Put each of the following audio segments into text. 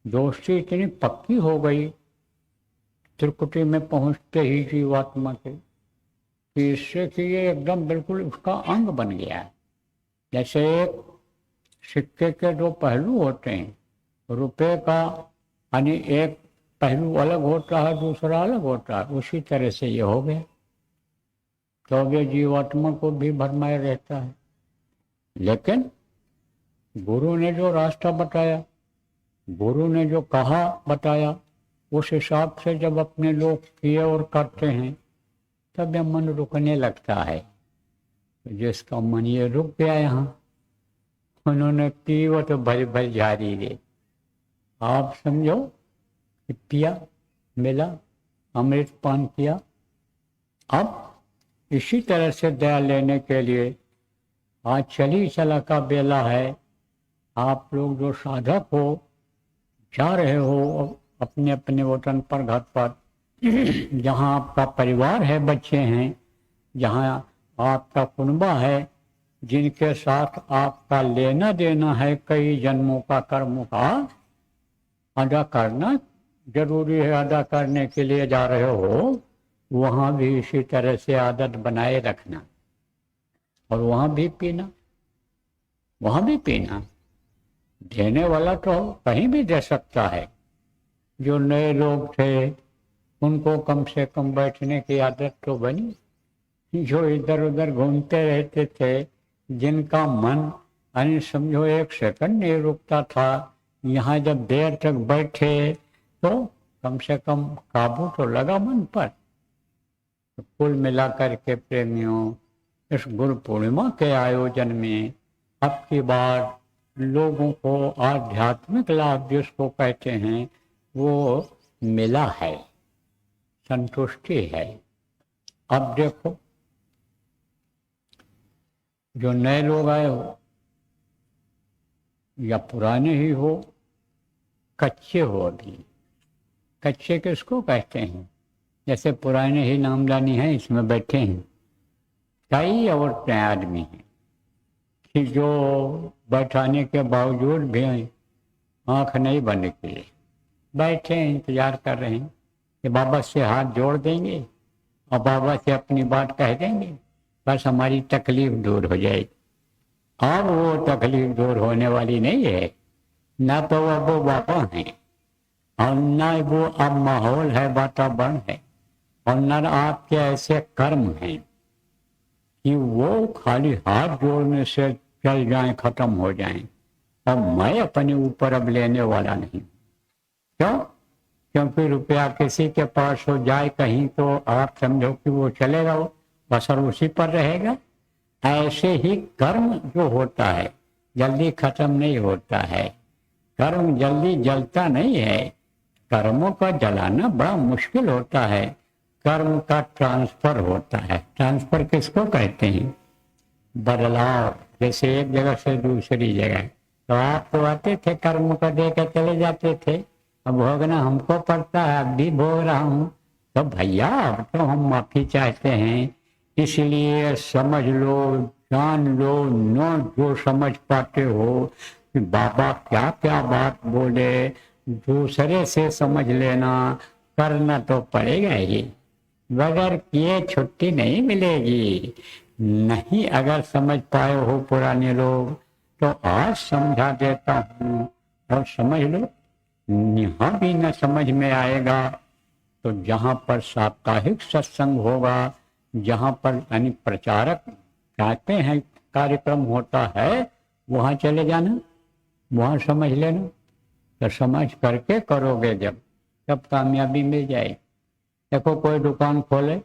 दोस्ती इतनी पक्की हो गई त्रिकुटी में पहुंचते ही जीवात्मा के कि इससे कि ये एकदम बिल्कुल उसका अंग बन गया है। जैसे एक सिक्के के दो पहलू होते हैं, रुपए का यानी एक पहलू अलग होता है, दूसरा अलग होता है, उसी तरह से ये हो गया। तो अब ये जीवात्मा को भी भरमाए रहता है। लेकिन गुरु ने जो रास्ता बताया, गुरु ने जो कहा बताया, उस हिसाब से जब अपने लोग किए और करते हैं तब यह मन रुकने लगता है। तो जिसका मन ये रुक गया यहाँ, उन्होंने पी वो तो भल भल जारी रे। आप समझो कि पिया, मिला, अमृत पान किया। अब इसी तरह से दया लेने के लिए आज चली चला का बेला है। आप लोग जो साधक हो, जा रहे हो अपने अपने वतन पर, घर पर, जहाँ आपका परिवार है, बच्चे हैं, जहाँ आपका कुनबा है, जिनके साथ आपका लेना देना है, कई जन्मों का कर्म का अदा करना जरूरी है। अदा करने के लिए जा रहे हो, वहाँ भी इसी तरह से आदत बनाए रखना। और वहाँ भी पीना, वहाँ भी पीना। देने वाला तो कहीं भी दे सकता है। जो नए लोग थे उनको कम से कम बैठने की आदत तो बनी। जो इधर उधर घूमते रहते थे, जिनका मन यानी समझो एक सेकंड नहीं रुकता था, यहाँ जब देर तक बैठे तो कम से कम काबू तो लगा मन पर। तो कुल मिलाकर के प्रेमियों, इस गुरु पूर्णिमा के आयोजन में अब की बार लोगों को आध्यात्मिक लाभ जिसको कहते हैं वो मिला है, संतुष्टि है। अब देखो, जो नए लोग आए हो या पुराने ही हो, कच्चे हो अभी। कच्चे किसको कहते हैं? जैसे पुराने ही नामदानी है, इसमें बैठे हैं कई औरतें आदमी हैं कि जो बैठाने के बावजूद भी आंख नहीं बंद किए बैठे हैं, इंतजार कर रहे हैं कि बाबा से हाथ जोड़ देंगे और बाबा से अपनी बात कह देंगे, बस हमारी तकलीफ दूर हो जाएगी। अब वो तकलीफ दूर होने वाली नहीं है। ना तो वो बाबा हैं और ना वो अब माहौल है, वातावरण है, और न आपके ऐसे कर्म हैं कि वो खाली हाथ जोड़ने से चल जाएं, खत्म हो जाएं। अब मैं अपने ऊपर अब लेने वाला नहीं। क्यों? क्योंकि रुपया किसी के पास हो जाए कहीं तो आप समझो कि वो चलेगा, वो असर उसी पर रहेगा। ऐसे ही कर्म जो होता है जल्दी खत्म नहीं होता है। कर्म जल्दी जलता नहीं है। कर्मों का जलाना बड़ा मुश्किल होता है। कर्म का ट्रांसफर होता है। ट्रांसफर किसको कहते हैं? बदलाव। जैसे एक जगह से दूसरी जगह, तो आप तो आते थे कर्म को दे के चले जाते थे, अब भोगना हमको पड़ता है, अब भी भोग रहा हूँ। तो भैया अब तो हम माफी चाहते हैं, इसलिए समझ लो, जान लो, नो जो समझ पाते हो कि बाबा क्या क्या बात बोले, दूसरे से समझ लेना, करना तो पड़ेगा ही। बगैर किए छुट्टी नहीं मिलेगी। नहीं अगर समझ पाए हो पुराने लोग तो आज समझा देता हूँ और समझ लो। यहाँ भी न समझ में आएगा तो जहाँ पर साप्ताहिक सत्संग होगा, जहाँ पर यानी प्रचारक कहते हैं कार्यक्रम होता है, वहाँ चले जाना, वहाँ समझ लेना। तो समझ करके करोगे जब, तब कामयाबी मिल जाएगी। देखो कोई दुकान खोले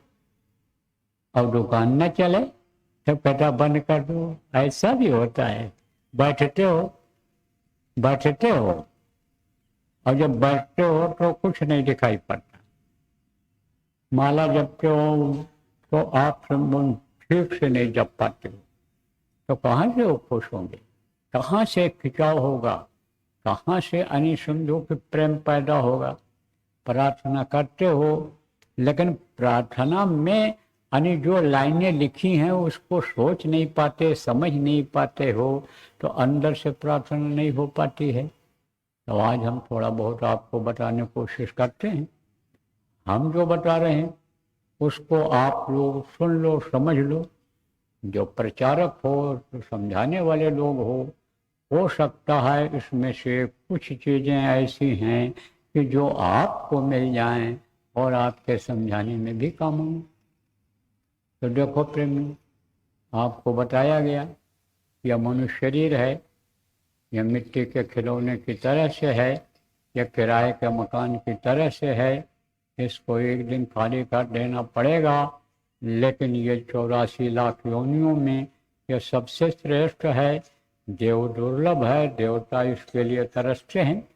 और दुकान न चले तो कहता बंद कर दो, ऐसा भी होता है। बैठते हो और जब बैठते हो तो कुछ नहीं दिखाई पड़ता। माला जपते हो तो आप ठीक से नहीं जप पाते हो, तो कहाँ से वो खुश होंगे? कहाँ से खिंचाव होगा? कहाँ से अनिसंधु की प्रेम पैदा होगा? प्रार्थना करते हो लेकिन प्रार्थना में यानी जो लाइनें लिखी हैं उसको सोच नहीं पाते, समझ नहीं पाते हो, तो अंदर से प्रार्थना नहीं हो पाती है। तो आज हम थोड़ा बहुत आपको बताने की कोशिश करते हैं। हम जो बता रहे हैं उसको आप लोग सुन लो, समझ लो। जो प्रचारक हो, जो समझाने वाले लोग हो सकता है इसमें से कुछ चीज़ें ऐसी हैं कि जो आपको मिल जाएं और आपके समझाने में भी काम हो। तो देखो प्रेमी, आपको बताया गया यह मनुष्य शरीर है, यह मिट्टी के खिलौने की तरह से है, यह किराए के मकान की तरह से है। इसको एक दिन खाली कर देना पड़ेगा, लेकिन ये 84 लाख योनियों में यह सबसे श्रेष्ठ है। देव दुर्लभ है, देवता इसके लिए तरसते हैं।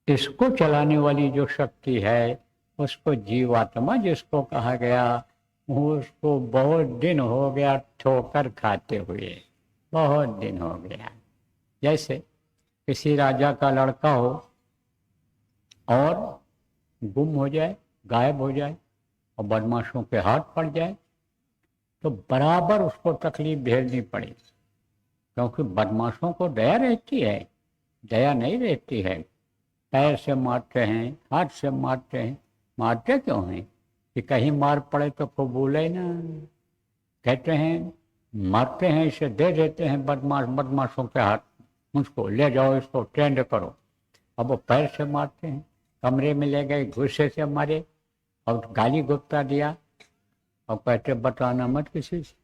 इसको चलाने वाली जो शक्ति है उसको जीवात्मा जिसको कहा गया, उसको बहुत दिन हो गया ठोकर खाते हुए, बहुत दिन हो गया। जैसे किसी राजा का लड़का हो और गुम हो जाए, गायब हो जाए और बदमाशों के हाथ पड़ जाए, तो बराबर उसको तकलीफ झेलनी पड़े, क्योंकि बदमाशों को दया रहती है, दया नहीं रहती है। पैर से मारते हैं, हाथ से मारते हैं। मारते क्यों हैं कि कहीं मार पड़े तो को बोले ना। कहते हैं मारते हैं, इसे दे देते हैं बदमाशों के हाथ, मुझको ले जाओ, इसको ट्रेंड करो। अब वो पैर से मारते हैं, कमरे में ले गए, गुस्से से मारे और गाली गुप्ता दिया और कहते बताना मत किसी से।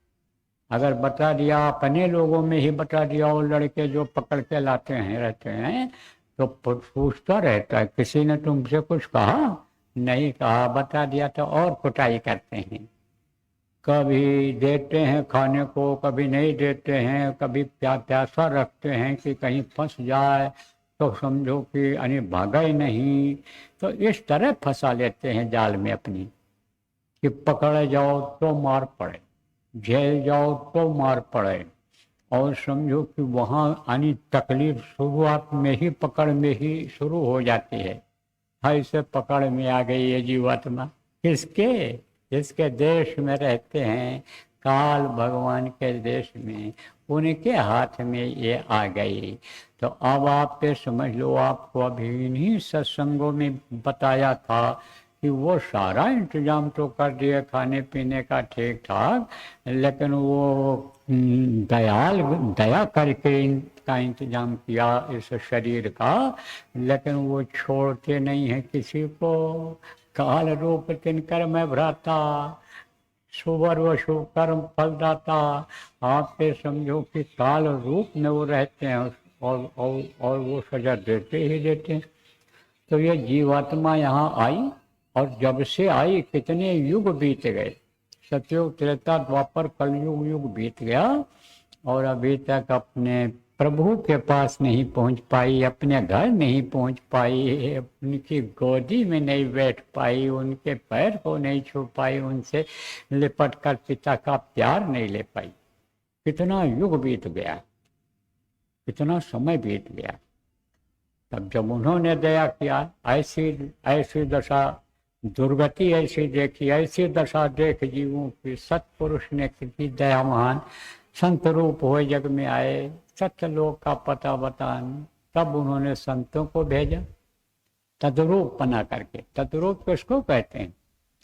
अगर बता दिया, अपने लोगों में ही बता दिया, वो लड़के जो पकड़ के लाते हैं रहते हैं तो पूछता रहता है किसी ने तुमसे कुछ कहा? नहीं कहा। बता दिया तो और कुटाई करते हैं। कभी देते हैं खाने को, कभी नहीं देते हैं, कभी प्यासा रखते हैं कि कहीं फंस जाए तो समझो कि यानी भागा ही नहीं। तो इस तरह फंसा लेते हैं जाल में अपनी कि पकड़े जाओ तो मार पड़े, जेल जाओ तो मार पड़े। और समझो कि वहाँ यानी तकलीफ शुरुआत में ही, पकड़ में ही शुरू हो जाती है। ऐसे पकड़ में आ गई ये जीवात्मा। किसके? जिसके देश में रहते हैं, काल भगवान के देश में, उनके हाथ में ये आ गई। तो अब आप पे समझ लो, आपको अभी इन्हीं सत्संगों में बताया था कि वो सारा इंतजाम तो कर दिए खाने पीने का ठीक ठाक, लेकिन वो दया करके इनका इंतजाम किया इस शरीर का, लेकिन वो छोड़ते नहीं है किसी को। काल रूप तिनकर मैं भ्राता, सुवर व शुभ कर्म फलदाता। आप पे समझो कि काल रूप में वो रहते हैं और वो सजा देते ही देते हैं। तो ये जीवात्मा यहाँ आई और जब से आई कितने युग बीत गए। सतयुग, त्रेता, द्वापर, कलयुग युग बीत गया और अभी तक अपने प्रभु के पास नहीं पहुंच पाई, अपने घर नहीं पहुंच पाई, उनकी गोदी में नहीं बैठ पाई, उनके पैर को नहीं छू पाई, उनसे लिपट कर पिता का प्यार नहीं ले पाई। कितना युग बीत गया, कितना समय बीत गया। तब जब उन्होंने दया किया, ऐसी ऐसी दशा, दुर्गति ऐसी देखी, ऐसी दशा देख जीवों की, सत्पुरुष ने की दया महान, संत रूप हुए जग में आए, सत्यलोक का पता बतान। तब उन्होंने संतों को भेजा तद्रूप बना करके। तद्रूप किसको कहते हैं?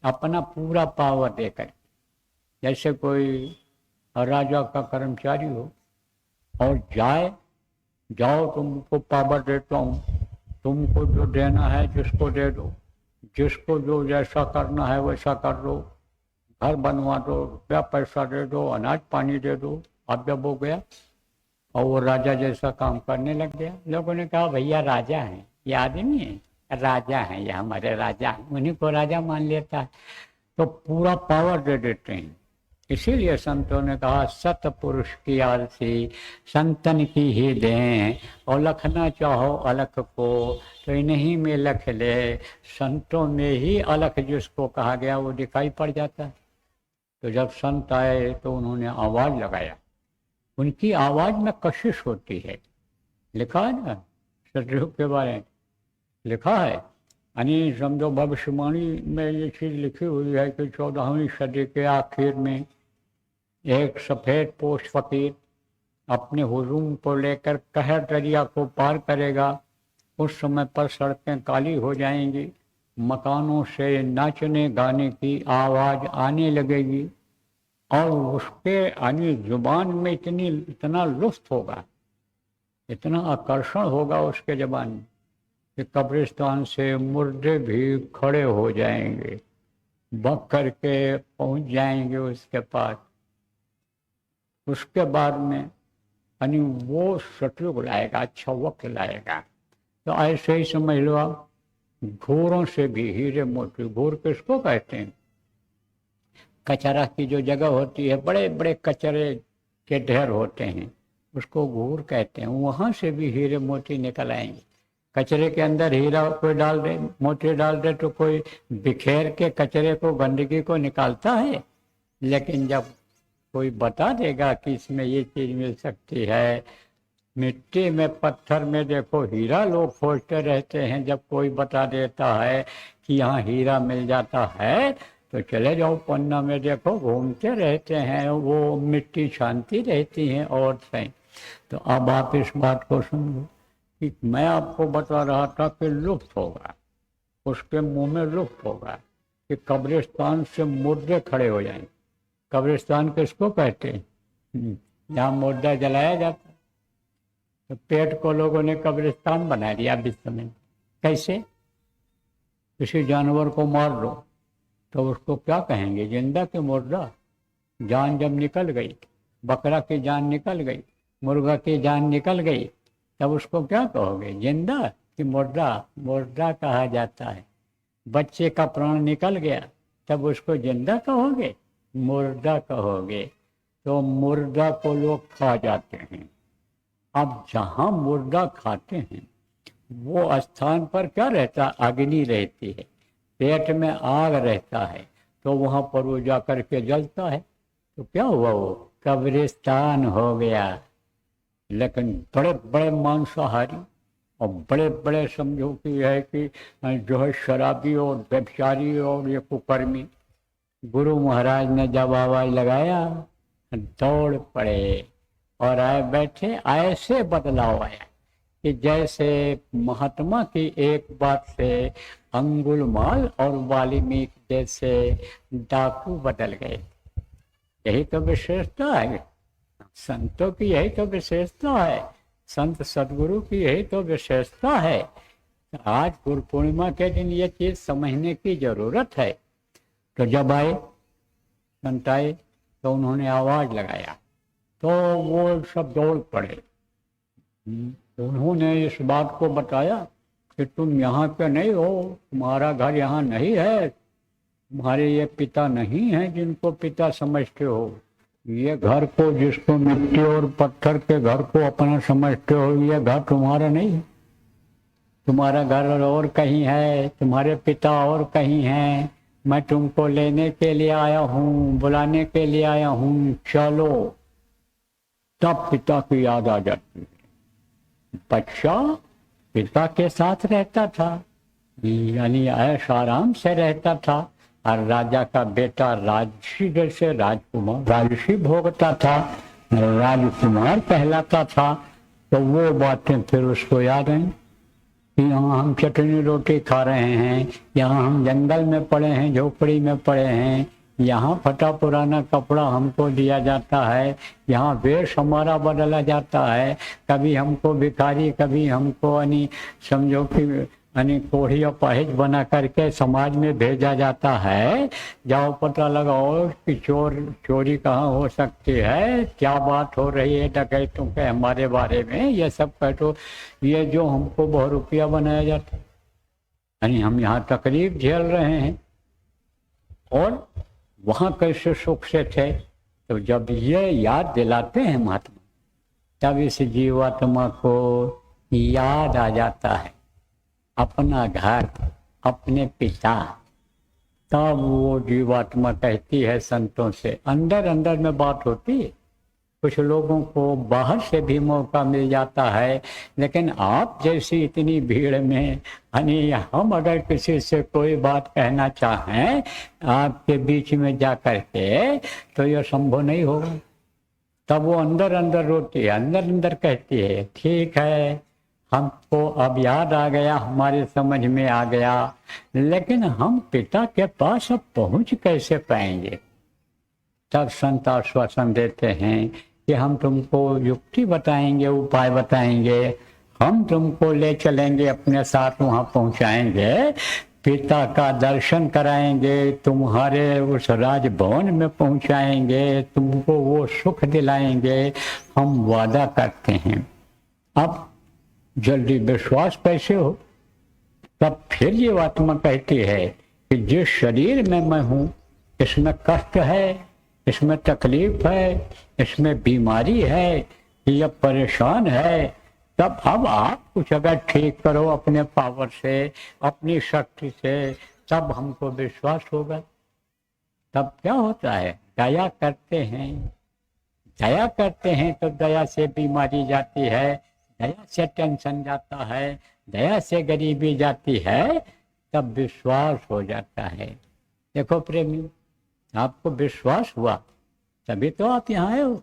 अपना पूरा पावर देकर। जैसे कोई राजा का कर्मचारी हो और जाओ तुमको पावर देता हूँ, तुमको जो देना है जिसको दे दो, जिसको जो जैसा करना है वैसा कर दो, घर बनवा दो, रुपया पैसा दे दो, अनाज पानी दे दो। अब जब हो गया और वो राजा जैसा काम करने लग गया, लोगों ने कहा भैया राजा हैं, ये आदमी है, राजा हैं, ये हमारे राजा हैं, उन्हीं को राजा मान लेता है। तो पूरा पावर दे देते हैं। इसीलिए संतों ने कहा सतपुरुष की आरती संतन की ही दें, और लखना चाहो अलख को तो इन्हीं में लख ले। संतों में ही अलख जिसको कहा गया वो दिखाई पड़ जाता है। तो जब संत आए तो उन्होंने आवाज लगाया, उनकी आवाज में कशिश होती है। लिखा है ना सतयुग के बारे में, लिखा है यानी समझो भविष्यवाणी में ये चीज लिखी हुई है कि 14वीं सदी के आखिर में एक सफेद पोश फकीर अपने हुजूम को लेकर कहर दरिया को पार करेगा उस समय पर सड़कें काली हो जाएंगी, मकानों से नाचने गाने की आवाज़ आने लगेगी और उसके यानी जुबान में इतना लुत्फ होगा, इतना आकर्षण होगा उसके जबान में कि कब्रिस्तान से मुर्दे भी खड़े हो जाएंगे, बक करके पहुंच जाएंगे उसके पास। उसके बाद में यानी वो सतयुग लाएगा, अच्छा वक्त लाएगा। तो ऐसे ही समझ लो आप, घूरों से भी हीरे मोती। घूर किसको कहते हैं? कचरा की जो जगह होती है, बड़े बड़े कचरे के ढेर होते हैं, उसको घूर कहते हैं। वहाँ से भी हीरे मोती निकल आएंगे। कचरे के अंदर हीरा कोई डाल दे, मोती डाल दे, तो कोई बिखेर के कचरे को, गंदगी को निकालता है। लेकिन जब कोई बता देगा कि इसमें ये चीज़ मिल सकती है, मिट्टी में, पत्थर में देखो हीरा लोग खोजते रहते हैं, जब कोई बता देता है कि यहाँ हीरा मिल जाता है तो चले जाओ पन्ना में, देखो घूमते रहते हैं, वो मिट्टी छानती रहती हैं और सही। तो अब आप इस बात को समझो कि मैं आपको बता रहा था कि लुप्त होगा, उसके मुंह में लुप्त होगा कि कब्रिस्तान से मुर्दे खड़े हो जाएंगे। कब्रिस्तान किसको कहते हैं? जहाँ मुर्दा जलाया जाता है। तो पेट को लोगों ने कब्रिस्तान बना दिया विश्व में। कैसे? किसी जानवर को मार दो तो उसको क्या कहेंगे? जिंदा कि मुर्दा? जान जब निकल गई, बकरा की जान निकल गई, मुर्गा की जान निकल गई, तब उसको क्या कहोगे? जिंदा कि मुर्दा? मुर्दा कहा जाता है। बच्चे का प्राण निकल गया तब उसको जिंदा कहोगे? मुर्दा कहोगे। तो मुर्दा को लोग खा जाते हैं। अब जहाँ मुर्दा खाते हैं वो स्थान पर क्या रहता? अग्नि रहती है, पेट में आग रहता है, तो वहाँ पर वो जा कर के जलता है। तो क्या हुआ? वो कब्रिस्तान हो गया। लेकिन बड़े बड़े मांसाहारी और बड़े बड़े समझो कि है कि जो है शराबी और व्यभिचारी और ये कुकर्मी, गुरु महाराज ने जब आवाज लगाया दौड़ पड़े और आए बैठे। ऐसे बदलाव आया कि जैसे महात्मा की एक बात से अंगुलमाल और वाल्मीकि जैसे डाकू बदल गए। यही तो विशेषता है संतों की, यही तो विशेषता है संत सदगुरु की, यही तो विशेषता है। आज गुरु पूर्णिमा के दिन ये चीज समझने की जरूरत है। तो जब आए संत आए तो उन्होंने आवाज लगाया तो वो सब दौड़ पड़े। उन्होंने इस बात को बताया कि तुम यहाँ पे नहीं हो, तुम्हारा घर यहाँ नहीं है, तुम्हारे ये पिता नहीं हैं जिनको पिता समझते हो। ये घर को, जिसको मिट्टी और पत्थर के घर को अपना समझते हो, ये घर तुम्हारा नहीं है। तुम्हारा घर और कहीं है, तुम्हारे पिता और कहीं हैं। मैं तुमको लेने के लिए आया हूँ, बुलाने के लिए आया हूँ, चलो। तब पिता की याद आ जाती है। बच्चा पिता के साथ रहता था, यानी ऐश आराम से रहता था, और राजा का बेटा राजसी जैसे राजकुमार, राजसी भोगता था, राजकुमार कहलाता था। तो वो बातें फिर उसको याद आई कि यहाँ हम चटनी रोटी खा रहे हैं, यहाँ हम जंगल में पड़े हैं, झोपड़ी में पड़े हैं, यहाँ फटा पुराना कपड़ा हमको दिया जाता है, यहाँ वेश हमारा बदला जाता है। कभी हमको भिखारी, कभी हमको समझो कि कोढ़ी और पहेज बना करके समाज में भेजा जाता है। जाओ पता लगाओ कि चोरी कहाँ हो सकती है, क्या बात हो रही है डकैतों के हमारे बारे में, ये सब कहो। ये जो हमको बहुरूपिया बनाया जाता है, हम यहाँ तकलीफ झेल रहे हैं और वहाँ कैसे सुख से थे। तो जब ये याद दिलाते हैं महात्मा, तब इस जीवात्मा को याद आ जाता है अपना घर, अपने पिता। तब वो जीवात्मा कहती है संतों से, अंदर अंदर में बात होती है। कुछ लोगों को बाहर से भी मौका मिल जाता है, लेकिन आप जैसी इतनी भीड़ में हम अगर किसी से कोई बात कहना चाहें आपके बीच में जा करके, तो यह संभव नहीं होगा। तब वो अंदर अंदर रोती है, अंदर अंदर कहती है, ठीक है हमको अब याद आ गया, हमारे समझ में आ गया, लेकिन हम पिता के पास अब पहुंच कैसे पाएंगे? तब संत आश्वासन देते हैं कि हम तुमको युक्ति बताएंगे, उपाय बताएंगे, हम तुमको ले चलेंगे, अपने साथ वहां पहुंचाएंगे, पिता का दर्शन कराएंगे, तुम्हारे उस राजभवन में पहुंचाएंगे, तुमको वो सुख दिलाएंगे, हम वादा करते हैं। अब जल्दी विश्वास कैसे हो? तब फिर ये आत्मा कहती है कि जिस शरीर में मैं हूं, इसमें कष्ट है, इसमें तकलीफ है, इसमें बीमारी है, ये परेशान है, तब अब आप कुछ अगर ठीक करो अपने पावर से, अपनी शक्ति से, तब हमको विश्वास होगा। तब क्या होता है? दया करते हैं, दया करते हैं तो दया से बीमारी जाती है, दया से टेंशन जाता है, दया से गरीबी जाती है, तब विश्वास हो जाता है। देखो प्रेमी, आपको विश्वास हुआ तभी तो आप यहाँ आए हो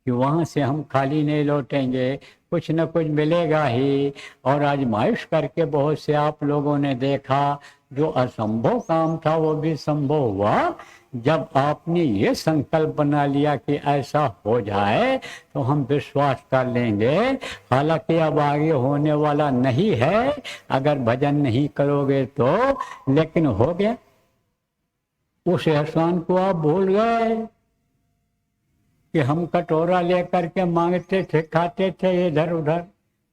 कि वहाँ से हम खाली नहीं लौटेंगे, कुछ न कुछ मिलेगा ही। और आजमाइश करके बहुत से आप लोगों ने देखा, जो असंभव काम था वो भी संभव हुआ। जब आपने ये संकल्प बना लिया कि ऐसा हो जाए तो हम विश्वास कर लेंगे, हालांकि अब आगे होने वाला नहीं है अगर भजन नहीं करोगे तो, लेकिन हो गया। उस एहसान को आप भूल गए कि हम कटोरा लेकर के मांगते थे, खाते थे इधर उधर,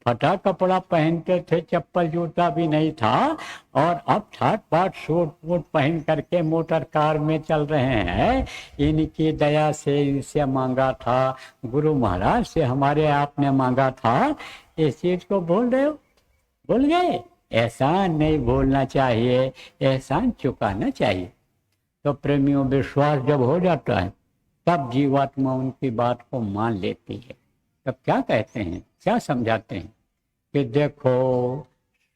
फटा कपड़ा पहनते थे, चप्पल जूता भी नहीं था, और अब ठाट बाट सूट वूट पहन करके मोटर कार में चल रहे हैं। इनकी दया से इनसे मांगा था, गुरु महाराज से हमारे आपने मांगा था, इस चीज को भूल रहे हो? भूल गए? एहसान नहीं भूलना चाहिए, एहसान चुकाना चाहिए। तो प्रेमियों, विश्वास जब हो जाता है तब जीवात्मा उनकी बात को मान लेती है। तब क्या कहते हैं, क्या समझाते हैं कि देखो,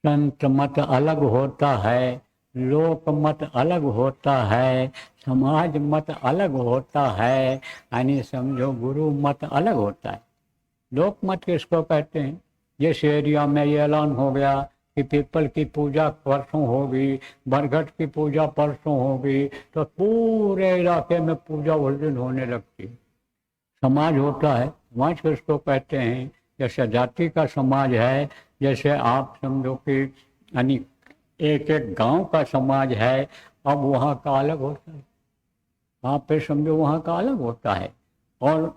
संत मत अलग होता है, लोक मत अलग होता है, समाज मत अलग होता है, यानी समझो गुरु मत अलग होता है। लोक मत किसको कहते हैं? जिस एरिया में ये ऐलान हो गया कि पीपल की पूजा परसों होगी, बरगद की पूजा परसों होगी, तो पूरे इलाके में पूजा उस दिन होने लगती है। समाज होता है, समाज किसको कहते हैं? जैसे जाति का समाज है, जैसे आप समझो कि यानी एक एक गांव का समाज है, अब वहाँ का अलग होता है, आप पे समझो वहाँ का अलग होता है, और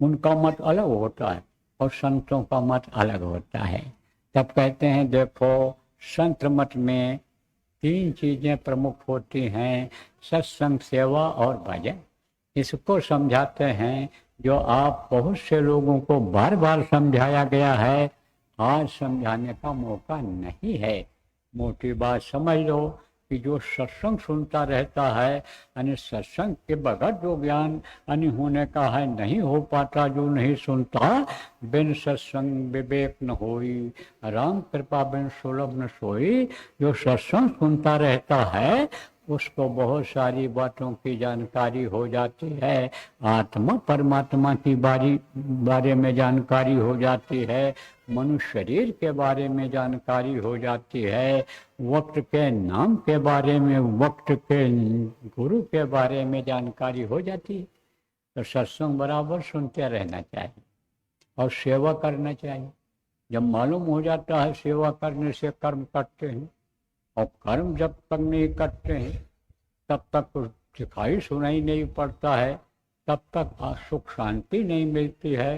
उनका मत अलग होता है, और संतों का मत अलग होता है। तब कहते हैं देखो, संत मत में 3 चीजें प्रमुख होती हैं, सत्संग, सेवा और भजन। इसको समझाते हैं, जो आप बहुत से लोगों को बार बार समझाया गया है, आज समझाने का मौका नहीं है। मोटी बात समझ लो कि जो सत्संग सुनता रहता है, यानी सत्संग के बगैर जो ज्ञान यानी होने का है नहीं हो पाता, जो नहीं सुनता, बिन सत्संग विवेक न होई, राम कृपा बिन सुलभ न सोई। जो सत्संग सुनता रहता है उसको बहुत सारी बातों की जानकारी हो जाती है, आत्मा परमात्मा की बारे में जानकारी हो जाती है, मनुष्य शरीर के बारे में जानकारी हो जाती है, वक्त के नाम के बारे में, वक्त के गुरु के बारे में जानकारी हो जाती है। तो सत्संग बराबर सुनते रहना चाहिए और सेवा करना चाहिए। जब मालूम हो जाता है सेवा करने से कर्म करते हैं, और कर्म जब तक नहीं करते हैं तब तक कुछ दिखाई सुनाई नहीं पड़ता है, तब तक सुख शांति नहीं मिलती है।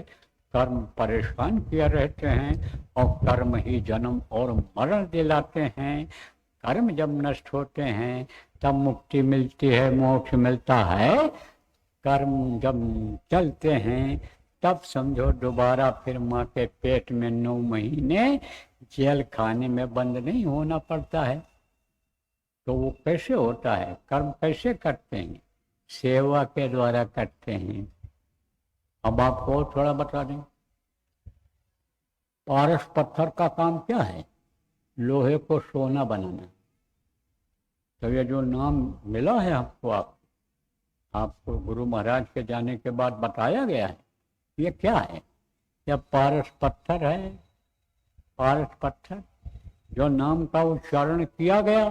कर्म परेशान किए रहते हैं, और कर्म ही जन्म और मरण दिलाते हैं। कर्म जब नष्ट होते हैं तब मुक्ति मिलती है, मोक्ष मिलता है। कर्म जब चलते हैं तब समझो दोबारा फिर माँ के पेट में 9 महीने जेल खाने में बंद नहीं होना पड़ता है। तो वो कैसे होता है? कर्म कैसे करते हैं? सेवा के द्वारा करते हैं। अब आपको थोड़ा बता दें, पारस पत्थर का काम क्या है? लोहे को सोना बनाना। तो ये जो नाम मिला है हमको, आपको गुरु महाराज के जाने के बाद बताया गया है, ये क्या है? यह पारस पत्थर है, पारस पत्थर, जो नाम का उच्चारण किया गया,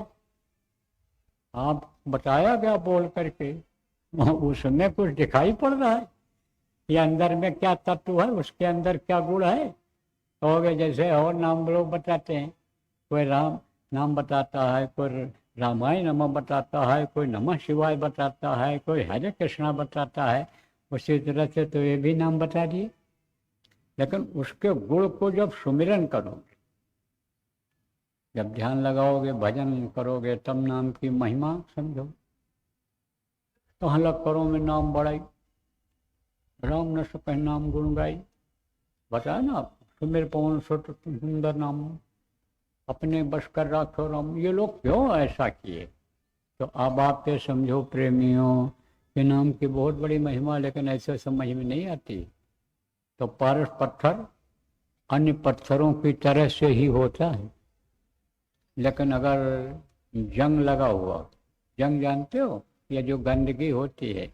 आप बताया गया बोल करके, उसमें कुछ दिखाई पड़ रहा है, ये अंदर में क्या तत्व है, उसके अंदर क्या गुण है। कहोगे जैसे और नाम लोग बताते हैं, कोई राम नाम बताता है, कोई रामायण नाम बताता है, कोई नमः शिवाय बताता है, कोई हरे कृष्णा बताता है, उसी तरह से तो ये भी नाम बता दिए। लेकिन उसके गुण को जब सुमिरन करोगे, जब ध्यान लगाओगे, भजन करोगे, तब नाम की महिमा समझो। तो हलक करो में नाम बढ़ाई, राम न सके नाम गुण गाई, बताया ना आप, सुमिर पवन सुत सुंदर नाम, अपने बस कर राखो राम। ये लोग क्यों ऐसा किए? तो अब आप ये समझो प्रेमियों के नाम की बहुत बड़ी महिमा, लेकिन ऐसे समझ में नहीं आती। तो पारस पत्थर अन्य पत्थरों की तरह से ही होता है, लेकिन अगर जंग लगा हुआ, जंग जानते हो, ये जो गंदगी होती है,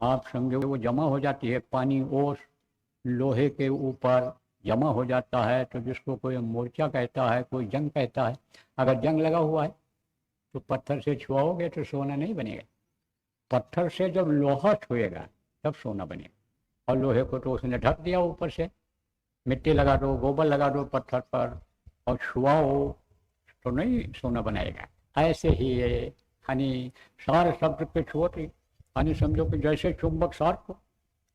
आप समझो वो जमा हो जाती है, पानी ओस लोहे के ऊपर जमा हो जाता है, तो जिसको कोई मोर्चा कहता है, कोई जंग कहता है। अगर जंग लगा हुआ है तो पत्थर से छुआओगे तो सोना नहीं बनेगा, पत्थर से जब लोहा छुएगा तब सोना बनेगा। और लोहे को तो उसने ढक दिया ऊपर से, मिट्टी लगा दो, गोबर लगा दो पत्थर पर और छुआओ तो नहीं सोना बनाएगा। ऐसे ही ये यानी सार शब्द पे छोटी, यानी समझो कि जैसे चुंबक सार को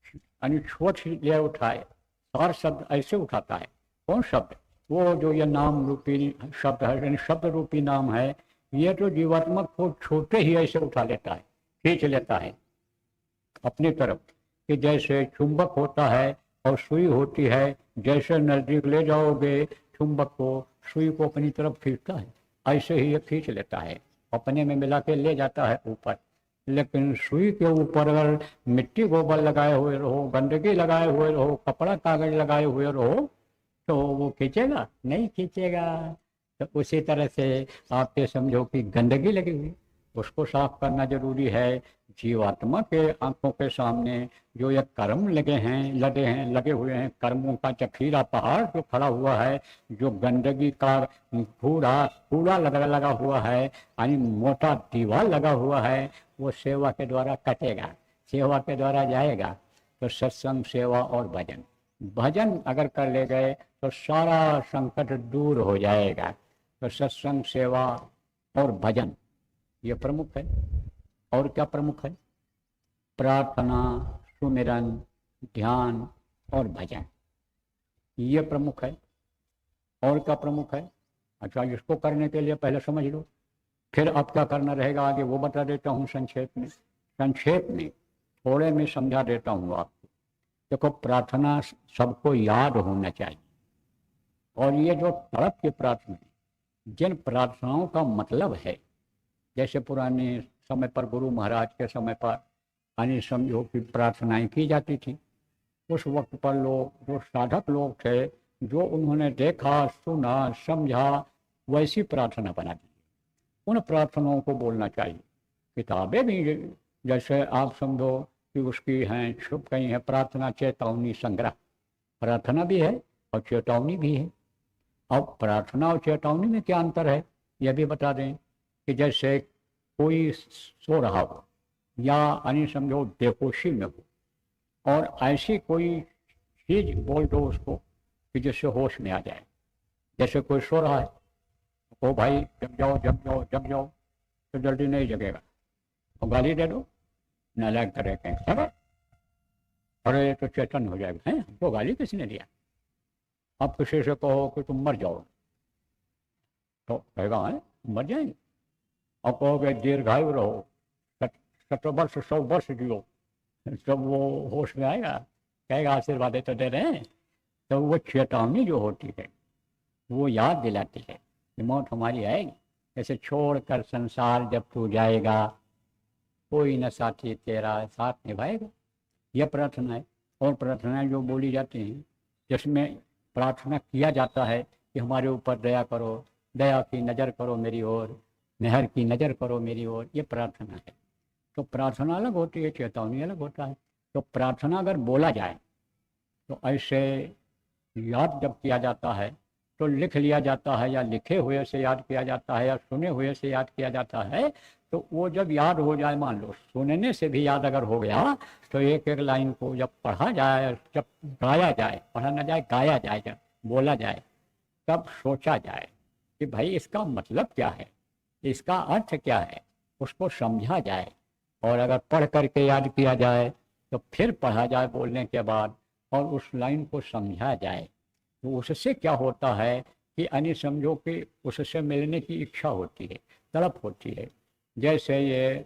यानी छोट ले उठाए, सार शब्द ऐसे उठाता है। कौन शब्द? वो जो ये नाम रूपी शब्द है, यानी शब्द रूपी नाम है, ये तो जीवात्मा को छोटे ही ऐसे उठा लेता है, खींच लेता है अपनी तरफ, कि जैसे चुंबक होता है और सुई होती है, जैसे नजदीक ले जाओगे चुंबक को, सुई को अपनी तरफ खींचता है, ऐसे ही ये खींच लेता है, अपने में मिला के ले जाता है ऊपर। लेकिन सुई के ऊपर अगर मिट्टी गोबर लगाए हुए रहो, गंदगी लगाए हुए रहो, कपड़ा कागज लगाए हुए रहो, तो वो खींचेगा? नहीं खींचेगा। तो उसी तरह से आप ये समझो कि गंदगी लगी हुई, उसको साफ करना जरूरी है। जीवात्मा के आंखों के सामने जो ये कर्म लगे हुए हैं, कर्मों का चफीरा पहाड़ जो खड़ा हुआ है, जो गंदगी का कूड़ा लगा हुआ है, यानी मोटा दीवार लगा हुआ है, वो सेवा के द्वारा कटेगा, सेवा के द्वारा जाएगा। तो सत्संग, सेवा और भजन, भजन अगर कर ले गए तो सारा संकट दूर हो जाएगा। तो सत्संग, सेवा और भजन ये प्रमुख है। और क्या प्रमुख है? प्रार्थना, सुमिरन, ध्यान और भजन, ये प्रमुख है। और क्या प्रमुख है? अच्छा, इसको करने के लिए पहले समझ लो, फिर अब क्या करना रहेगा आगे वो बता देता हूँ संक्षेप में थोड़े में समझा देता हूँ आपको। देखो, प्रार्थना सबको याद होना चाहिए, और ये जो तड़प की प्रार्थना है, जिन प्रार्थनाओं का मतलब है, जैसे पुराने समय पर गुरु महाराज के समय पर यानी समझो कि प्रार्थनाएं की जाती थी, उस वक्त पर लोग जो साधक लोग थे, जो उन्होंने देखा, सुना, समझा, वैसी प्रार्थना बना दी। उन प्रार्थनाओं को बोलना चाहिए। किताबें भी जैसे आप समझो कि उसकी हैं, छुप गई हैं, प्रार्थना चेतावनी संग्रह, प्रार्थना भी है और चेतावनी भी है। अब प्रार्थना और चेतावनी में क्या अंतर है यह भी बता दें, कि जैसे कोई सो रहा हो या यानी समझो बेहोशी में हो, और ऐसी कोई चीज बोल दो उसको कि जिससे होश में आ जाए। जैसे कोई सो रहा है, ओ भाई जग जाओ जग जाओ जग जाओ, तो जल्दी नहीं जगेगा, तो गाली दे दो, नालायक तरह के, अरे तो चेतन हो जाएगा। है तो गाली किसने दिया? आप किसी से कहो कि तुम मर जाओ, तो कहेगा है मर जाएंगे। और कहोगे दीर्घायु रहो, 70 वर्ष 100 वर्ष जियो, जब वो होश में आएगा, कहेगा आशीर्वाद तो दे रहे हैं। तो वो चेतावनी जो होती है वो याद दिलाती है कि मौत हमारी आएगी, जैसे छोड़कर संसार जब तू जाएगा, कोई न साथी तेरा साथ निभाएगा। यह प्रार्थना है। और प्रार्थनाएं जो बोली जाती हैं, जिसमें प्रार्थना किया जाता है कि हमारे ऊपर दया करो, दया की नज़र करो मेरी ओर, मेहर की नज़र करो मेरी ओर, ये प्रार्थना है। तो प्रार्थना अलग होती है, चेतावनी अलग होता है। तो प्रार्थना अगर बोला जाए तो ऐसे याद जब किया जाता है तो लिख लिया जाता है, या लिखे हुए से याद किया जाता है, या सुने हुए से याद किया जाता है। तो वो जब याद हो जाए, मान लो सुनने से भी याद अगर हो गया, तो एक एक लाइन को जब पढ़ा जाए, जब गाया जाए, पढ़ा ना जाए, गाया जाए, जब बोला जाए, तब सोचा जाए कि भाई इसका मतलब क्या है, इसका अर्थ क्या है, उसको समझा जाए। और अगर पढ़ करके याद किया जाए तो फिर पढ़ा जाए बोलने के बाद, और उस लाइन को समझा जाए। तो उससे क्या होता है कि यानी समझो कि उससे मिलने की इच्छा होती है, तड़प होती है। जैसे ये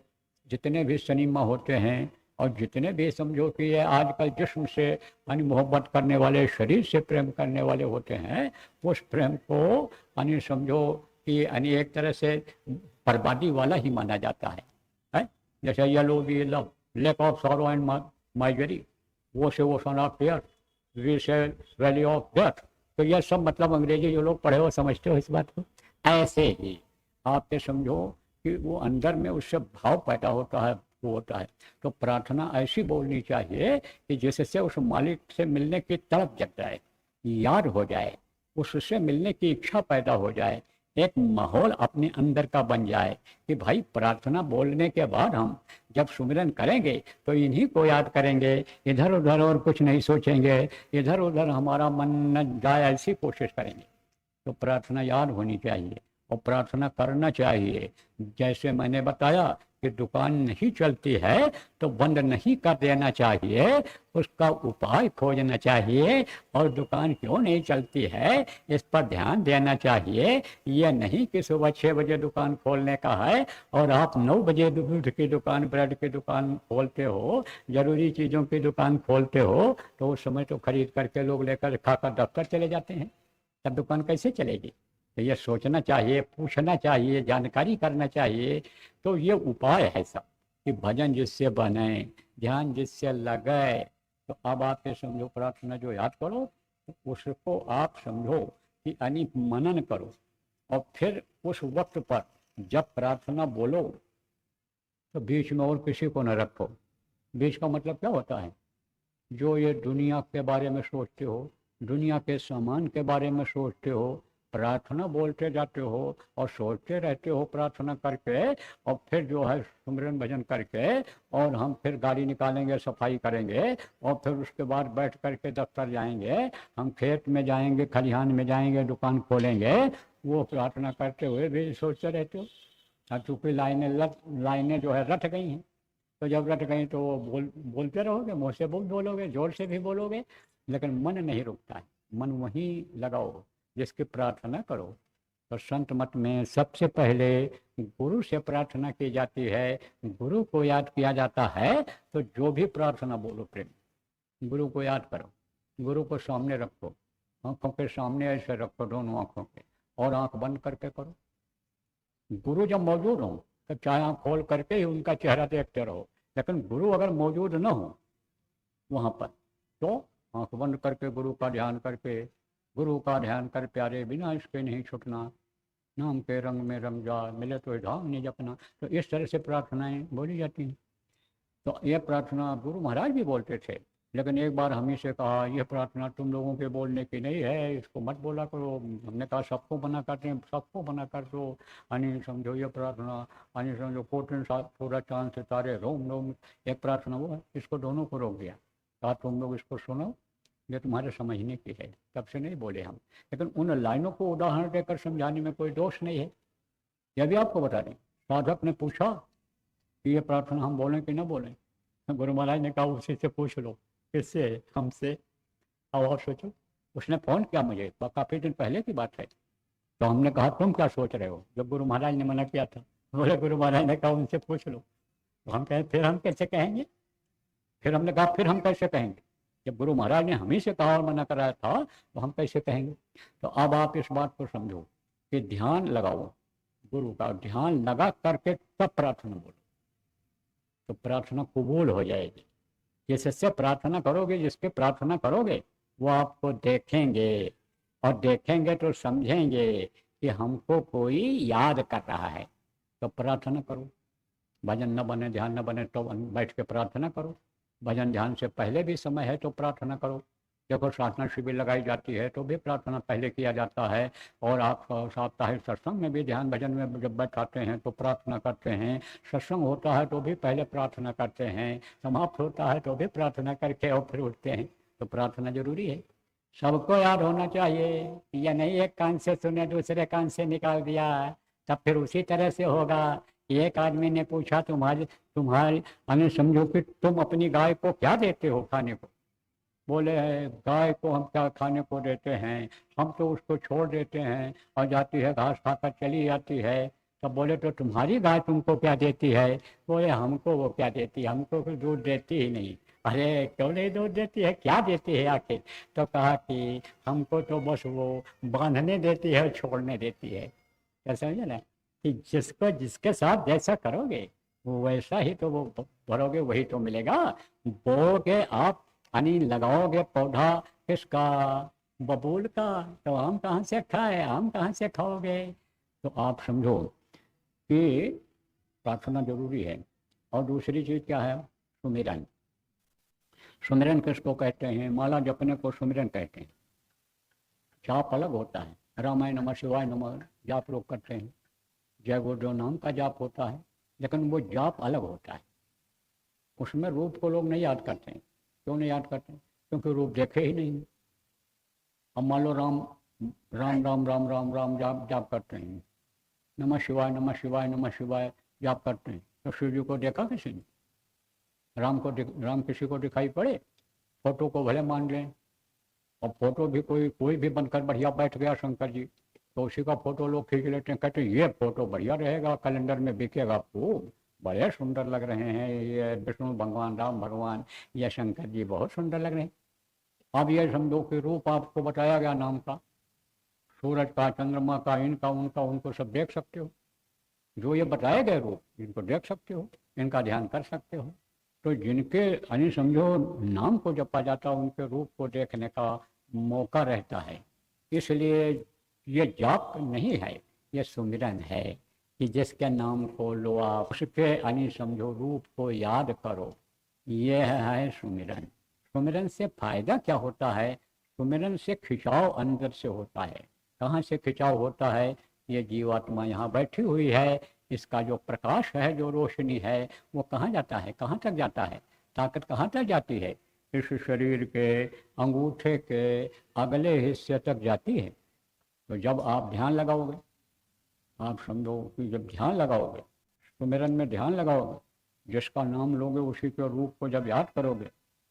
जितने भी सिनेमा होते हैं, और जितने भी समझो कि ये आजकल जिस्म से यानी मोहब्बत करने वाले, शरीर से प्रेम करने वाले होते हैं, उस प्रेम को यानी समझो कि यानी एक तरह से बर्बादी वाला ही माना जाता है? जैसे yellow we love, lake of sorrow and misery, वो से वो सन ऑफ टीयर, वी से वैली ऑफ डेथ। तो यह सब मतलब अंग्रेजी जो लोग पढ़े हो समझते हो इस बात को। ऐसे ही आप ये समझो कि वो अंदर में उससे भाव पैदा होता है, वो होता है। तो प्रार्थना ऐसी बोलनी चाहिए कि जिससे उस मालिक से मिलने की तड़प जग जाए, याद हो जाए, उससे मिलने की इच्छा पैदा हो जाए, एक माहौल अपने अंदर का बन जाए कि भाई प्रार्थना बोलने के बाद हम जब सुमिरन करेंगे तो इन्हीं को याद करेंगे, इधर उधर और कुछ नहीं सोचेंगे, इधर उधर हमारा मन न जाए, ऐसी कोशिश करेंगे। तो प्रार्थना याद होनी चाहिए और प्रार्थना करना चाहिए। जैसे मैंने बताया कि दुकान नहीं चलती है तो बंद नहीं कर देना चाहिए, उसका उपाय खोजना चाहिए। और दुकान क्यों नहीं चलती है इस पर ध्यान देना चाहिए। ये नहीं कि सुबह 6 बजे दुकान खोलने का है और आप 9 बजे दूध की दुकान, ब्रेड की दुकान खोलते हो, जरूरी चीज़ों की दुकान खोलते हो, तो उस समय तो खरीद करके लोग लेकर खाकर दफ्तर चले जाते हैं, तब दुकान कैसे चलेगी? तो ये सोचना चाहिए, पूछना चाहिए, जानकारी करना चाहिए। तो ये उपाय है सब कि भजन जिससे बने, ध्यान जिससे लगे। तो अब आप ये समझो प्रार्थना जो याद करो, तो उसको आप समझो कि यानी मनन करो, और फिर उस वक्त पर जब प्रार्थना बोलो तो बीच में और किसी को न रखो। बीच का मतलब क्या होता है? जो ये दुनिया के बारे में सोचते हो, दुनिया के सामान के बारे में सोचते हो, प्रार्थना बोलते जाते हो और सोचते रहते हो प्रार्थना करके, और फिर जो है सुमिरन भजन करके, और हम फिर गाड़ी निकालेंगे, सफाई करेंगे, और फिर उसके बाद बैठ करके दफ्तर जाएंगे, हम खेत में जाएंगे, खलिहान में जाएंगे, दुकान खोलेंगे, वो प्रार्थना करते हुए भी सोचते रहते हो। चूँकि लाइनें जो है रट गई हैं, तो जब रट गई तो बोलते रहोगे, मुँह से बोलोगे, जोर से भी बोलोगे, लेकिन मन नहीं रुकता है। मन वहीं लगाओ जिसकी प्रार्थना करो। तो संत मत में सबसे पहले गुरु से प्रार्थना की जाती है, गुरु को याद किया जाता है। तो जो भी प्रार्थना बोलो प्रेम, गुरु को याद करो, गुरु को सामने रखो, आंखों के सामने ऐसे रखो, दोनों आंखों के, और आंख बंद करके करो। गुरु जब मौजूद हो तो चाहे आँख खोल करके ही उनका चेहरा देखते रहो, लेकिन गुरु अगर मौजूद न हो वहाँ पर, तो आँख बंद करके गुरु का ध्यान करके, गुरु का ध्यान कर प्यारे बिना इसके नहीं छूटना, नाम के रंग में रंग जा, मिले तो धाम नहीं जपना। तो इस तरह से प्रार्थनाएं बोली जाती हैं। तो ये प्रार्थना गुरु महाराज भी बोलते थे, लेकिन एक बार हमी से कहा यह प्रार्थना तुम लोगों के बोलने की नहीं है, इसको मत बोला करो। हमने कहा सबको मना करते हैं, सबको मना कर दो। यानी समझो ये प्रार्थना, यानी समझो कोटिन पूरा चांद सितारे रोम रोम, एक प्रार्थना वो है, इसको दोनों को रोक दिया। कहा तुम लोग इसको सुनो, ये तुम्हारे समझने की है, तब से नहीं बोले हम। लेकिन उन लाइनों को उदाहरण देकर समझाने में कोई दोष नहीं है। यह भी आपको बता दें, साधक ने पूछा कि ये प्रार्थना हम बोलें कि ना बोलें। गुरु महाराज ने कहा उसी से पूछ लो। किससे? हमसे। अब आप सोचो, उसने फ़ोन किया मुझे, काफ़ी दिन पहले की बात है। तो हमने कहा तुम क्या सोच रहे हो, जब गुरु महाराज ने मना किया था। बोले गुरु महाराज ने कहा उनसे पूछ लो। तो हम कहें फिर हम कैसे कहेंगे? फिर हमने कहा फिर हम कैसे कहेंगे, जब गुरु महाराज ने हम ही से कहा और मना कराया था, तो हम कैसे कहेंगे? तो अब आप इस बात को समझो कि ध्यान लगाओ, गुरु का ध्यान लगा करके तब प्रार्थना बोलो, तो प्रार्थना कबूल हो जाएगी। जिससे प्रार्थना करोगे, जिसके प्रार्थना करोगे, वो आपको देखेंगे, और देखेंगे तो समझेंगे कि हमको कोई याद कर रहा है। तो प्रार्थना करो, भजन न बने, ध्यान न बने तो बैठ के प्रार्थना करो। भजन ध्यान से पहले भी समय है तो प्रार्थना करो, देखो प्रार्थना शिविर लगाई जाती है तो भी प्रार्थना पहले किया जाता है, और आप साप्ताहिक सत्संग में भी ध्यान भजन में जब बैठाते हैं तो प्रार्थना करते हैं, सत्संग होता है तो भी पहले प्रार्थना करते हैं, समाप्त होता है तो भी प्रार्थना करके और फिर उठते हैं। तो प्रार्थना जरूरी है, सबको याद होना चाहिए। या नहीं एक कान से सुने दूसरे कान से निकाल दिया, तब फिर उसी तरह से होगा। एक आदमी ने पूछा तुम्हारी यानी समझो कि तुम अपनी गाय को क्या देते हो खाने को? बोले गाय को हम क्या खाने को देते हैं, हम तो उसको छोड़ देते हैं और जाती है घास खाकर चली जाती है। तब बोले तो तुम्हारी गाय तुमको क्या देती है? बोले हमको वो क्या देती है, हमको कोई दूध देती ही नहीं। अरे क्यों नहीं दूध देती है, क्या देती है आखिर? तो कहा कि हमको तो बस वो बांधने देती है और छोड़ने देती है। क्या समझे ना, कि जिसको जिसके साथ जैसा करोगे वो वैसा ही तो वो भरोगे, वही तो मिलेगा। बोगे आप यानी लगाओगे पौधा किसका? बबूल का, तो आम कहाँ से खाए, आम कहाँ से खाओगे? तो आप समझो कि प्रार्थना जरूरी है। और दूसरी चीज क्या है? सुमिरन। सुमिरन किसको कहते हैं? माला जपने को सुमिरन कहते हैं। जाप अलग होता है, रामायण नमः शिवाय नमः जाप लोग करते हैं, जय गुरुदेव नाम का जाप होता है, लेकिन वो जाप अलग होता है। उसमें रूप को लोग नहीं याद करते हैं। क्यों नहीं याद करते? क्योंकि रूप देखे ही नहीं। अब मान लो राम राम राम राम राम राम जाप जाप करते हैं, नमः शिवाय नमः शिवाय नमः शिवाय जाप करते हैं, तो शिव जी को देखा किसी ने? राम किसी को दिखाई पड़े? फोटो को भले मान लें, और फोटो भी कोई भी बनकर बढ़िया बैठ गया शंकर जी, तो उसी का फोटो लोग खींच लेते हैं, कहते हैं ये फोटो बढ़िया रहेगा, कैलेंडर में बिकेगा, खूब बड़े सुंदर लग रहे हैं, ये विष्णु भगवान राम भगवान या शंकर जी बहुत सुंदर लग रहे हैं। अब ये समझो कि रूप आपको बताया गया नाम का, सूरज का, चंद्रमा का, इनका उनका, उनको सब देख सकते हो। जो ये बताए गए रूप, इनको देख सकते हो, इनका ध्यान कर सकते हो। तो जिनके यानी समझो नाम को जपा जाता है, उनके रूप को देखने का मौका रहता है। इसलिए ये जाप नहीं है, ये सुमिरन है कि जिसके नाम को लो आप, उसके यानी समझो रूप को याद करो, ये है सुमिरन। सुमिरन से फायदा क्या होता है? सुमिरन से खिंचाव अंदर से होता है। कहाँ से खिंचाव होता है? ये जीवात्मा यहाँ बैठी हुई है, इसका जो प्रकाश है, जो रोशनी है, वो कहाँ जाता है, कहाँ तक जाता है, ताकत कहाँ तक जाती है? इस शरीर के अंगूठे के अगले हिस्से तक जाती है। तो जब आप ध्यान लगाओगे, आप समझो कि जब ध्यान लगाओगे, सुमिरन में ध्यान लगाओगे, जिसका नाम लोगे उसी के रूप को जब याद करोगे,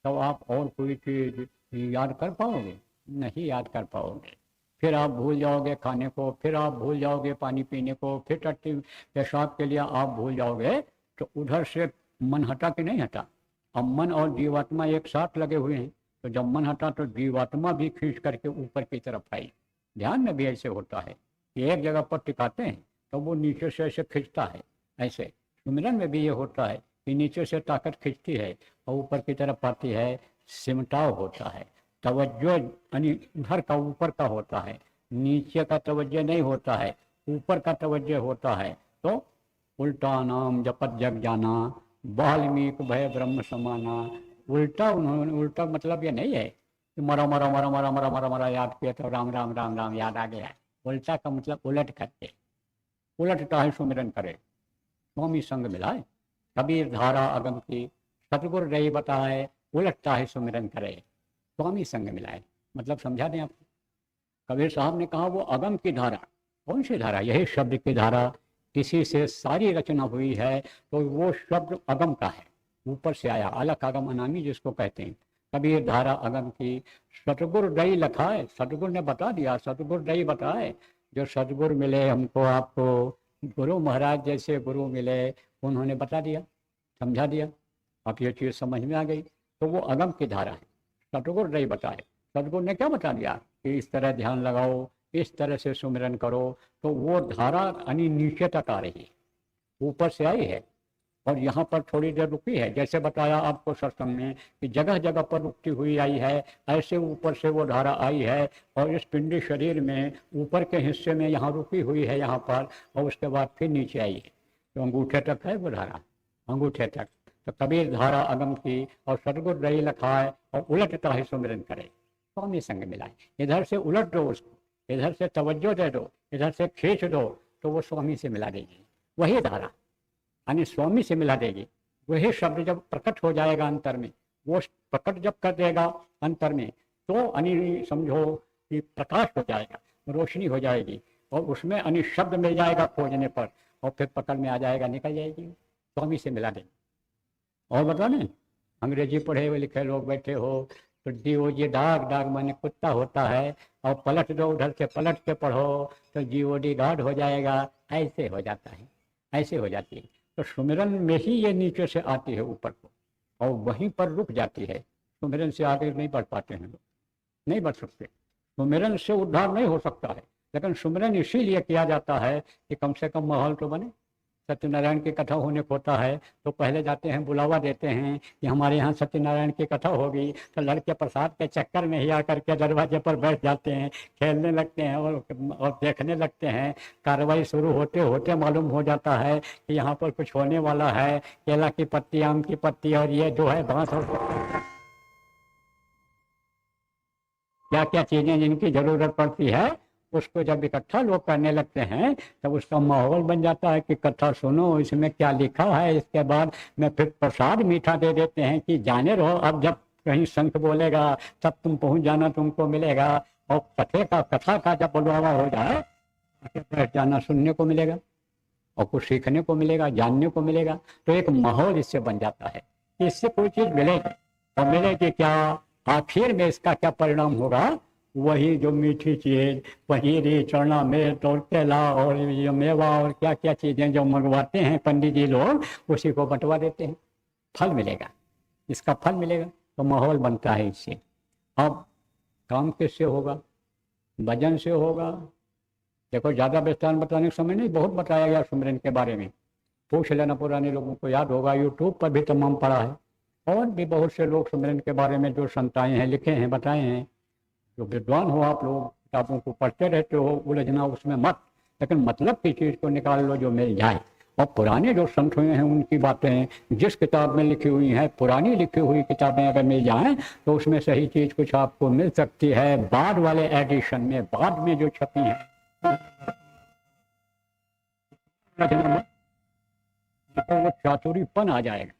तब आप और कोई चीज याद कर पाओगे? नहीं याद कर पाओगे। फिर आप भूल जाओगे खाने को, फिर आप भूल जाओगे पानी पीने को, फिर टट्टी पेशाब के लिए आप भूल जाओगे। तो उधर से मन हटा कि नहीं हटा? अब मन और जीवात्मा एक साथ लगे हुए हैं, तो जब मन हटा तो जीवात्मा भी खींच करके ऊपर की तरफ आई। ध्यान में भी ऐसे होता है कि एक जगह पर टिकाते हैं तो वो नीचे से ऐसे खींचता है, ऐसे सुमिरन में भी ये होता है कि नीचे से ताकत खींचती है और ऊपर की तरफ आती है, सिमटाव होता है। तवज्जो यानी उधर का ऊपर का होता है, नीचे का तवज्जो नहीं होता है, ऊपर का तवज्जो होता है। तो उल्टा नाम जपत जग जाना, वाल्मीकि भय ब्रह्म समाना। उल्टा उन्होंने, उल्टा मतलब ये नहीं है कि मरा मरा मरा मरा मरा मरा मरा याद किया तो राम राम राम राम याद आ गया। उल्टा का मतलब उलट करके, उलटता है सुमिरन करे, स्वामी संग मिलाए, कबीर धारा अगम की, सतगुरु रही बताए, उलटता है सुमिरन करे, स्वामी संग मिलाए। मतलब समझा दें आपको, कबीर साहब ने कहा वो अगम की धारा, कौन सी धारा? यही शब्द की धारा, किसी से सारी रचना हुई है तो वो शब्द अगम का है, ऊपर से आया, अलग आगम अनामी जिसको कहते हैं। कबीर धारा अगम की, सतगुरु दई लखाए, सतगुरु ने बता दिया, सतगुरु दई बताए। जो सतगुरु मिले हमको आपको, गुरु महाराज जैसे गुरु मिले, उन्होंने बता दिया, समझा दिया, अब ये चीज़ समझ में आ गई। तो वो अगम की धारा है, सतगुरु नहीं बताए। सतगुरु ने क्या बता दिया कि इस तरह ध्यान लगाओ, इस तरह से सुमिरन करो, तो वो धारा यानी नीचे तक आ रही है, ऊपर से आई है और यहाँ पर थोड़ी देर रुकी है। जैसे बताया आपको सत्संग में कि जगह जगह पर रुकती हुई आई है, ऐसे ऊपर से वो धारा आई है और इस पिंडी शरीर में ऊपर के हिस्से में यहाँ रुकी हुई है यहाँ पर, और उसके बाद फिर नीचे आई है। तो अंगूठे तक है वो धारा, अंगूठे तक। तो कबीर धारा अगम की और सतगुरु रही लखाए और उलटता है सुमिरन करे। स्वामी संग मिलाए। इधर से उलट दो उसको, इधर से तवज्जो दे दो, इधर से खींच दो, तो वो स्वामी से मिला देगी। वही धारा यानी स्वामी से मिला देगी। वही शब्द जब प्रकट हो जाएगा अंतर में, वो प्रकट जब कर देगा अंतर में, तो यानी समझो कि प्रकाश हो जाएगा, रोशनी हो जाएगी, और उसमें यानी शब्द मिल जाएगा खोजने पर, और फिर पकड़ में आ जाएगा, निकल जाएगी, स्वामी से मिला देगी। और बता ना, अंग्रेजी पढ़े हुए लिखे लोग बैठे हो तो जीओजी डाग, डाग माने कुत्ता होता है, और पलट दो उधर से पलट के पढ़ो तो जीओडी गार्ड हो जाएगा। ऐसे हो जाता है, ऐसे हो जाती है। तो सुमिरन में ही ये नीचे से आती है ऊपर को, और वहीं पर रुक जाती है। सुमिरन से आगे नहीं बढ़ पाते हैं लोग, नहीं बढ़ सकते। सुमिरन से उद्धार नहीं हो सकता है, लेकिन सुमिरन इसीलिए किया जाता है कि कम से कम माहौल तो बने। सत्यनारायण की कथा होने को होता है तो पहले जाते हैं, बुलावा देते हैं कि हमारे यहाँ सत्यनारायण की कथा होगी, तो लड़के प्रसाद के चक्कर में ही आकर के दरवाजे पर बैठ जाते हैं, खेलने लगते हैं और देखने लगते हैं। कार्रवाई शुरू होते होते मालूम हो जाता है कि यहाँ पर कुछ होने वाला है। केला की पत्ती, आम की पत्ती, और ये जो है बांस, और क्या क्या चीजें जिनकी जरूरत पड़ती है, उसको जब इकट्ठा लोग करने लगते हैं तब उसका माहौल बन जाता है कि कथा सुनो, इसमें क्या लिखा है। इसके बाद में फिर प्रसाद मीठा दे देते हैं कि जाने रहो, अब जब कहीं शंख बोलेगा तब तुम पहुंच जाना, तुमको मिलेगा। और कथा का जब बुलावा हो जाए बैठ जाना, सुनने को मिलेगा और कुछ सीखने को मिलेगा, जानने को मिलेगा। तो एक माहौल इससे बन जाता है, इससे कोई चीज मिलेगी। और मिलेगी क्या, आखिर में इसका क्या परिणाम होगा, वही जो मीठी चीज, पनीरी, चना मिर्च और केला और ये मेवा और क्या क्या चीजें जो मंगवाते हैं पंडित जी लोग, उसी को बंटवा देते हैं। फल मिलेगा, इसका फल मिलेगा, तो माहौल बनता है इससे। अब काम किससे होगा, भजन से होगा। देखो ज़्यादा विस्तार बताने का समय नहीं, बहुत बताया गया सुमिरन के बारे में, पूछ लेना, पुराने लोगों को याद होगा, यूट्यूब पर भी तमाम पड़ा है। और भी बहुत से लोग सुमिरन के बारे में जो संताएं हैं, लिखे हैं, बताए हैं। जो विद्वान हो आप लोग, किताबों को पढ़ते रहते हो, उलझना उसमें मत, लेकिन मतलब की चीज़ को निकाल लो जो मिल जाए। और पुराने जो संत हुए हैं उनकी बातें जिस किताब में लिखी हुई हैं, पुरानी लिखी हुई किताबें अगर मिल जाएं तो उसमें सही चीज़ कुछ आपको मिल सकती है। बाद वाले एडिशन में, बाद में जो छपी है, तो वो चातुरीपन आ जाएगा,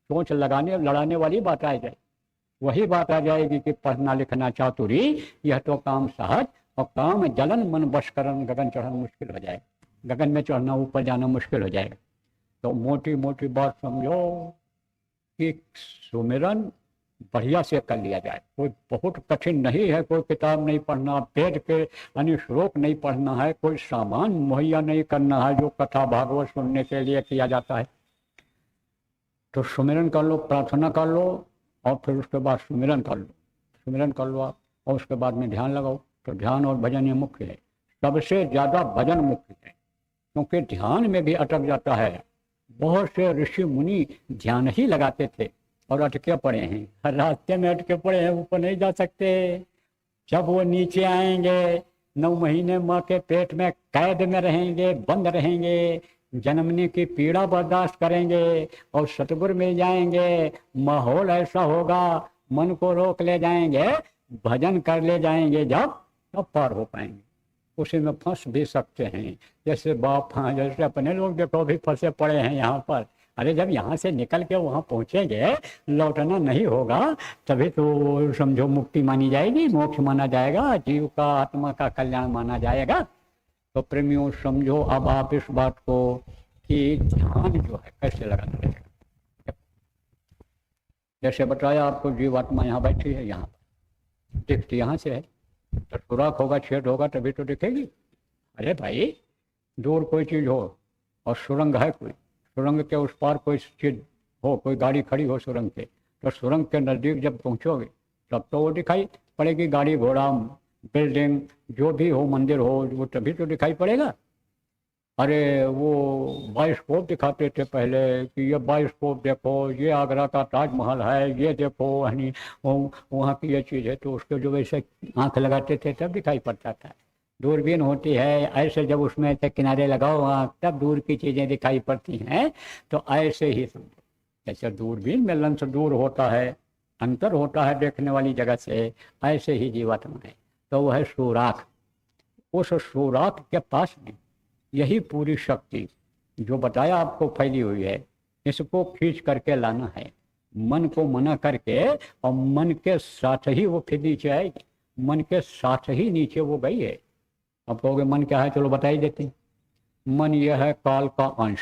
सोच लगाने लड़ाने वाली बात आ जाएगी। वही बात आ जाएगी कि पढ़ना लिखना चातुरी, यह तो काम सहज, और काम जलन मन बश करन गगन चढ़ना मुश्किल हो जाएगा, गगन में चढ़ना, ऊपर जाना मुश्किल हो जाएगा। तो मोटी मोटी बात समझो कि सुमिरन बढ़िया से कर लिया जाए, कोई बहुत कठिन नहीं है, कोई किताब नहीं पढ़ना, वेद के यानी श्लोक नहीं पढ़ना है, कोई सामान मुहैया नहीं करना है जो कथा भागवत सुनने के लिए किया जाता है। तो सुमिरन कर लो, प्रार्थना कर लो, और फिर उसके बाद सुमिरन कर लो, सुमिरन कर लो आप, और उसके बाद में ध्यान लगाओ। तो ध्यान और भजन ये मुख्य है, सबसे ज़्यादा भजन मुख्य है, क्योंकि ध्यान में भी अटक जाता है। बहुत से ऋषि मुनि ध्यान ही लगाते थे और अटके पड़े हैं, रास्ते में अटके पड़े हैं, ऊपर नहीं जा सकते। जब वो नीचे आएंगे, 9 महीने माँ के पेट में कैद में रहेंगे, बंद रहेंगे, जन्मने की पीड़ा बर्दाश्त करेंगे, और सतगुरु मिल जाएंगे, माहौल ऐसा होगा, मन को रोक ले जाएंगे, भजन कर ले जाएंगे, जब तब पार हो पाएंगे। उसी में फंस भी सकते हैं, जैसे बाप, हाँ, जैसे अपने लोग देखो भी फंसे पड़े हैं यहाँ पर। अरे जब यहाँ से निकल के वहाँ पहुँचेंगे, लौटना नहीं होगा, तभी तो समझो मुक्ति मानी जाएगी, मोक्ष माना जाएगा, जीव का, आत्मा का कल्याण माना जाएगा। तो प्रेमियों समझो अब आप इस बात को कि ध्यान जो है कैसे लगाना रहेगा। जैसे बताया आपको, जीवात्मा यहाँ बैठी है, यहाँ दिखती यहाँ से है, तो सुराख होगा, छेद होगा, तभी तो दिखेगी। अरे भाई दूर कोई चीज़ हो और सुरंग है कोई, सुरंग के उस पार कोई चीज़ हो, कोई गाड़ी खड़ी हो सुरंग के, तो सुरंग के नज़दीक जब पहुँचोगे तब तो वो दिखाई पड़ेगी, गाड़ी घोड़ा बिल्डिंग जो भी हो, मंदिर हो, वो तभी तो दिखाई पड़ेगा। अरे वो बायोस्कोप दिखाते थे पहले कि ये बायोस्कोप देखो, ये आगरा का ताजमहल है, ये देखो यानी वहाँ की ये चीज़ है, तो उसके जो वैसे आँख लगाते थे तब दिखाई पड़ता था। दूरबीन होती है, ऐसे जब उसमें से किनारे लगाओ आँख, तब दूर की चीज़ें दिखाई पड़ती हैं। तो ऐसे ही समझो, जैसे दूरबीन में लेंस दूर होता है, अंतर होता है देखने वाली जगत से, ऐसे ही जीवात्मा है। तो वह है सुराख। उस सुराख के पास में यही पूरी शक्ति जो बताया आपको फैली हुई है, इसको खींच करके लाना है, मन को मना करके, और मन के साथ ही वो फिर नीचे आएगी, मन के साथ ही नीचे वो गई है। अब कहोगे मन क्या है, चलो बता ही देते हैं। मन यह है काल का अंश,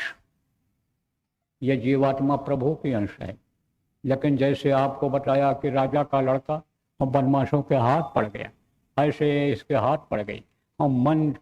यह जीवात्मा प्रभु की अंश है। लेकिन जैसे आपको बताया कि राजा का लड़का और बदमाशों के हाथ पड़ गया, ऐसे इसके हाथ पड़ गई, और मन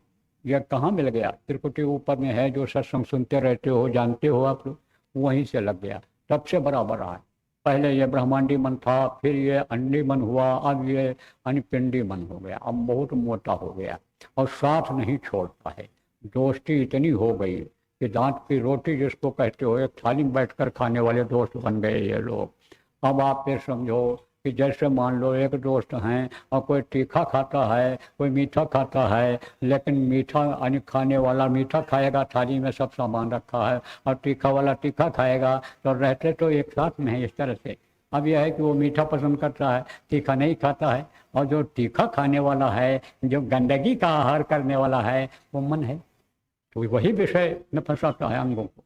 यह कहाँ मिल गया, त्रिकुटी ऊपर में है, जो सत्संग सुनते रहते हो, जानते हो आप लोग, वहीं से लग गया, तब से बराबर रहा है। पहले ये ब्रह्मांडी मन था, फिर ये अंडी मन हुआ, अब ये अनपिंडी मन हो गया, अब बहुत मोटा हो गया और साथ नहीं छोड़ता है। दोस्ती इतनी हो गई कि दांत की रोटी जिसको कहते हो, एक थाली में बैठकर खाने वाले दोस्त बन गए ये लोग। अब आप ये समझो कि जैसे मान लो एक दोस्त हैं और कोई तीखा खाता है, कोई मीठा खाता है, लेकिन मीठा यानी खाने वाला मीठा खाएगा, थाली में सब सामान रखा है, और तीखा वाला तीखा खाएगा, तो रहते तो एक साथ में है इस तरह से। अब यह है कि वो मीठा पसंद करता है, तीखा नहीं खाता है, और जो तीखा खाने वाला है, जो गंदगी का आहार करने वाला है, वो मन है। तो वही विषय में फंसाता है अंगों को।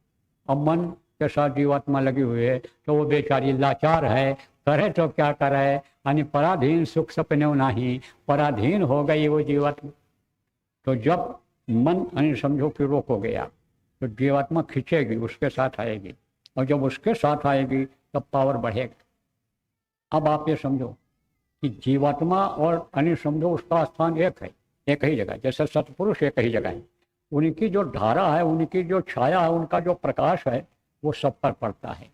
अब मन के साथ जीवात्मा लगी हुई है, तो वो बेचारी लाचार है, करे तो क्या करे, यानी पराधीन सुख सपने नहीं, पराधीन हो गई वो जीवात्मा। तो जब मन यानी समझो कि रोक हो गया, तो जीवात्मा खींचेगी, उसके साथ आएगी, और जब उसके साथ आएगी तब पावर बढ़ेगा। अब आप ये समझो कि जीवात्मा और यानी समझो उसका स्थान एक है, एक ही जगह, जैसे सतपुरुष एक ही जगह है, उनकी जो धारा है, उनकी जो छाया है, उनका जो प्रकाश है, वो सब पर पड़ता है,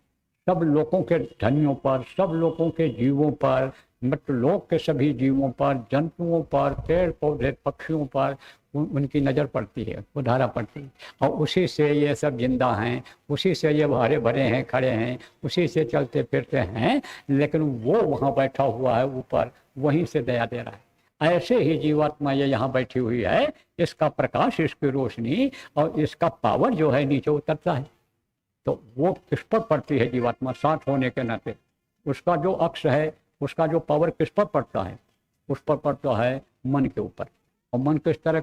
सब लोगों के धनियों पर, सब लोगों के जीवों पर, मृत लोक के सभी जीवों पर, जंतुओं पर, पेड़ पौधे पक्षियों पर उनकी नज़र पड़ती है, वो धारा पड़ती है, और उसी से ये सब जिंदा हैं, उसी से ये हरे भरे हैं, खड़े हैं, उसी से चलते फिरते हैं, लेकिन वो वहाँ बैठा हुआ है ऊपर, वहीं से दया दे रहा है। ऐसे ही जीवात्मा ये यहाँ बैठी हुई है, इसका प्रकाश, इसकी रोशनी और इसका पावर जो है नीचे उतरता है। तो वो किस पर पड़ती है जीवात्मा साथ होने के नाते, उसका जो अक्ष है, उसका जो पावर किस पर पड़ता है, उस पर पड़ता है मन के ऊपर। और मन किस तरह